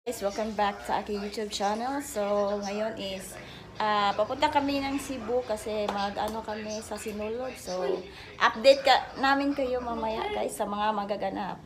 Guys, welcome back sa aking YouTube channel. So, ngayon is papunta kami ng Cebu kasi mag-ano kami sa Sinulog. So, update namin kayo mamaya guys sa mga magaganap.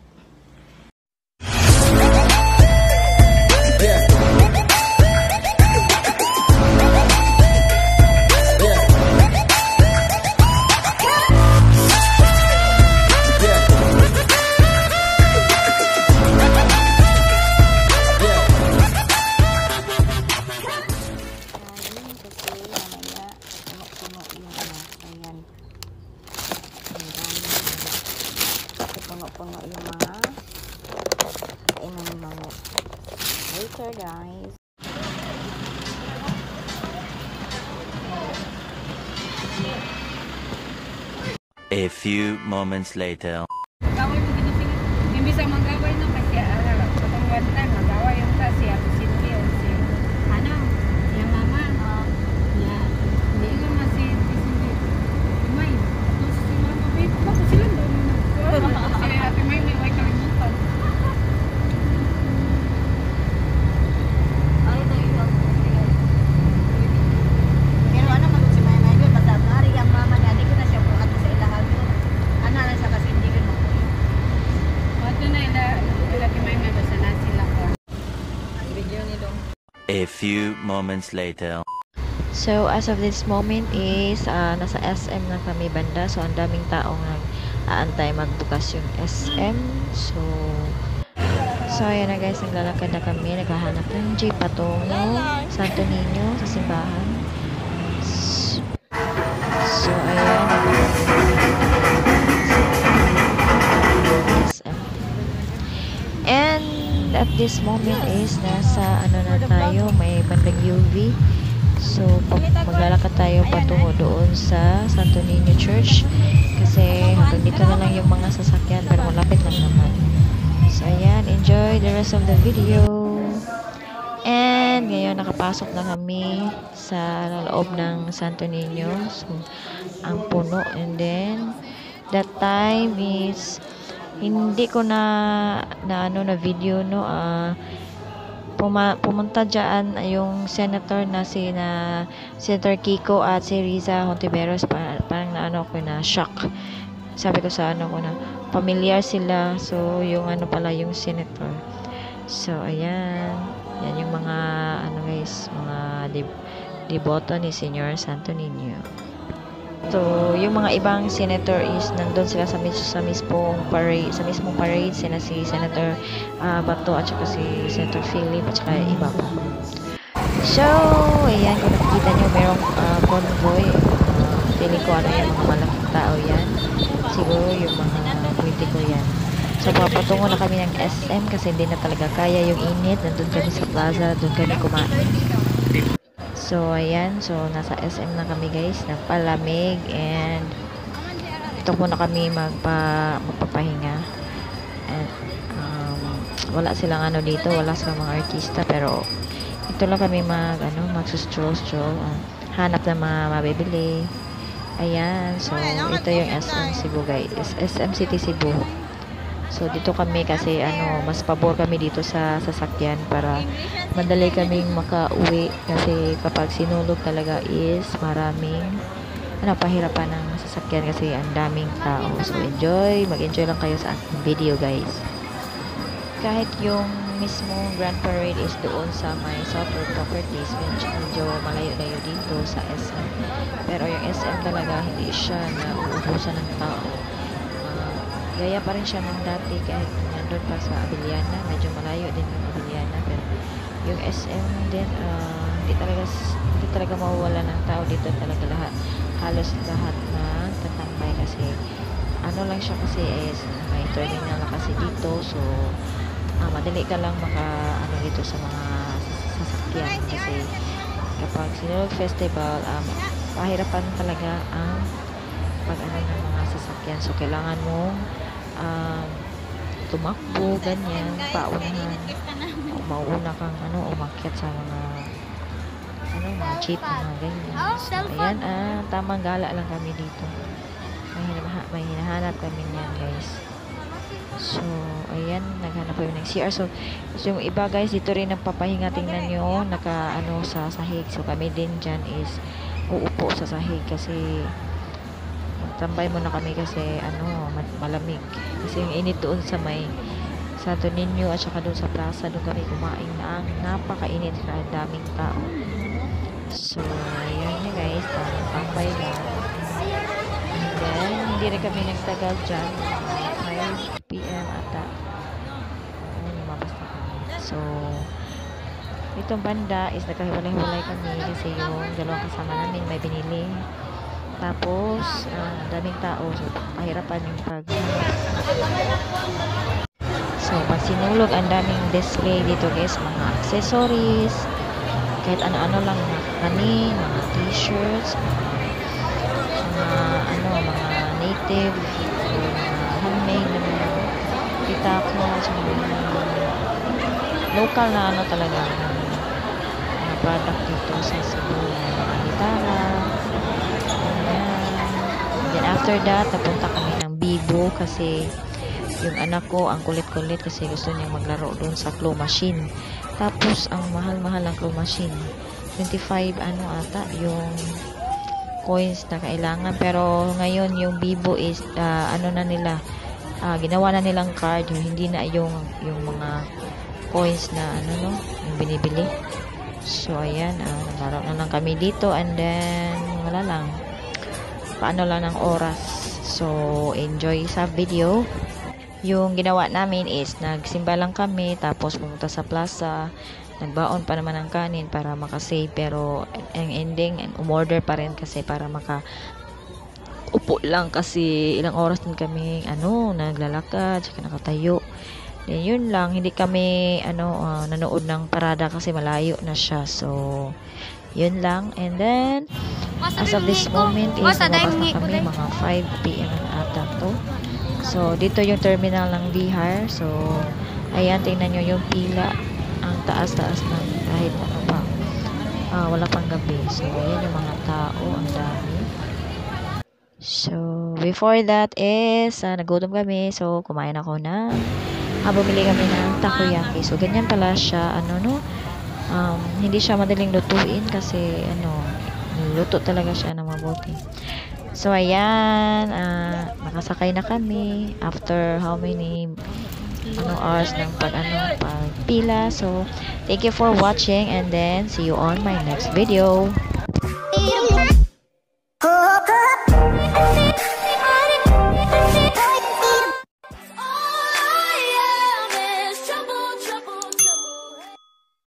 Puno-puno yung mga kainan ng mango. Later guys. A few moments later. Gawin mo ginising. Imbis ang magaway no kasi katong one time magaway yung ta siya to sinti o si ano siya mama niya hindi nga masinti may to si mama bit ko sila doon si ate may kalimutan Ay, ito yung pero ano man si Maya Nigel, basta nari ang mama niya, hindi ko na siya buhat sa ilahan ko. Ano na siya kasi hindi ko na. wato na ila may basta na sila ko video ni dong. A few moments later. So, as of this moment is nasa SM na kami banda. So, ang daming taong nag-aantay magbukas yung SM. So ayan na guys, naglalakad na kami. Naghahanap ng jeep patungo Santo Niño sa simbahan. So, ayan. SM. And at this moment is nasa ano na tayo, may bandang UV. So, maglalakad tayo patungo doon sa Santo Niño Church kasi hanggang dito na lang yung mga sasakyan pero malapit lang naman. So, ayan, enjoy the rest of the video. And ngayon nakapasok na kami sa loob ng Santo Niño. So, ang puno. And then that time is hindi ko na video no pumunta dyan yung senator na Senator Kiko at si Riza Hontiveros. Parang ko na shock. Sabi ko sa ko na familiar sila. So yung pala yung senator. So ayan, yan yung mga guys, mga deboto ni Senyor Santo Niño. So, yung mga ibang senator is nandun sila sa mismong parade, sina si Senator Bato at saka si Senator Philip at saka iba pa. So, ayan, kung nakikita nyo merong convoy, feeling ko yung mga malaking tao yan. Siguro yung mga politiko yan. So, papatungo na kami ng SM kasi hindi na talaga kaya yung init. Nandun kami sa plaza, doon kami kumain. So, ayan. So, nasa SM na kami guys. Napalamig. And ito muna kami magpapahinga. And wala silang dito. Wala silang mga artista. Pero ito lang kami magsustroll. Hanap ng mga mabibili. Ayan. So, ito yung SM Cebu guys. SM City Cebu. So, dito kami kasi mas pabor kami dito sa sasakyan para madali kaming makauwi kasi kapag sinulog talaga is maraming pahirapan ng sasakyan kasi ang daming tao. So, mag-enjoy lang kayo sa aking video guys. Kahit yung mismong Grand Parade is doon sa may Southward Properties, medyo malayo-layo dito sa SM. Pero yung SM talaga hindi siya na uubusan ng tao. Gaya pa rin siya ng dati kahit nandun pa sa Abiliana. Medyo malayo din yung Abiliana. Pero yung SM din, hindi talaga mawawala ng tao dito talaga halos lahat na tatambay kasi lang siya kasi is may terminal na kasi dito. So, madali ka lang dito sa mga sasakyan kasi kapag Sinulog Festival, pahirapan talaga ang ng mga sasakyan. So, kailangan mong tumakbo, ganyan, paunahan. Mauna kang umakyat sa mga jeep na ganyan. So, ayan, tamang gala lang kami dito. May hinahanap kami niyan, guys. So, ayan, naghanap kami ng CR. So, yung iba guys, dito rin nagpapahinga. Tingnan nyo, naka sa sahig. So, kami din dyan is uupo sa sahig kasi tambay muna kami kasi malamig. Kasi yung init doon sa Santo Niño at saka doon sa plaza, doon kami kumain na ang napakainit na daming tao. So, ayan nyo guys, parang tambay lang. And then, hindi rin kami nagtagal dyan. 5 p.m. ata. Lumabas na kami. So, itong banda is nagkahiwalay-hiwalay kami kasi yung dalawang kasama namin may binili. Tapos, daming tao. So, pahirapan yung So, pag sinulog, ang daming display dito guys. Mga accessories. Kahit ano-ano lang. Mga kanin, mga t-shirts. Mga native. Mga handmade na mga pitako. So, mga local na talaga. Mga product dito sa Cebu. Mga gitara. Then after that, napunta kami ng Bibo kasi yung anak ko ang kulit-kulit kasi gusto niya maglaro doon sa claw machine. Tapos ang mahal-mahal ng claw machine. 25 ata yung coins na kailangan. Pero ngayon yung Bibo is na nila, ginawa na nilang card, hindi na yung mga coins na yung binibili. So ayan, naglaro na lang kami dito and then wala lang. Paano lang ng oras. So, enjoy sa video. Yung ginawa namin is nagsimba lang kami tapos pumunta sa plaza. Nagbaon pa naman ng kanin para makasave pero ang ending umorder pa rin kasi para upo lang kasi ilang oras din kami naglalakad saka nakatayo. Then yun lang, hindi kami nanood ng parada kasi malayo na siya. So, yun lang. And then as of this moment is lumabas na kami mga 5 p.m. ata to. So dito yung terminal ng Bihar. So ayan, tingnan nyo yung pila, ang taas-taas na kahit wala pang gabi. So ayan yung mga tao, ang dami. So before that is nagutom kami. So kumain ako bumili kami ng takoyaki. So ganyan pala siya, hindi siya madaling lutuin kasi luto talaga siya ng mabuti. So ayan, nakasakay na kami after how many hours ng pagpila. So thank you for watching and then see you on my next video.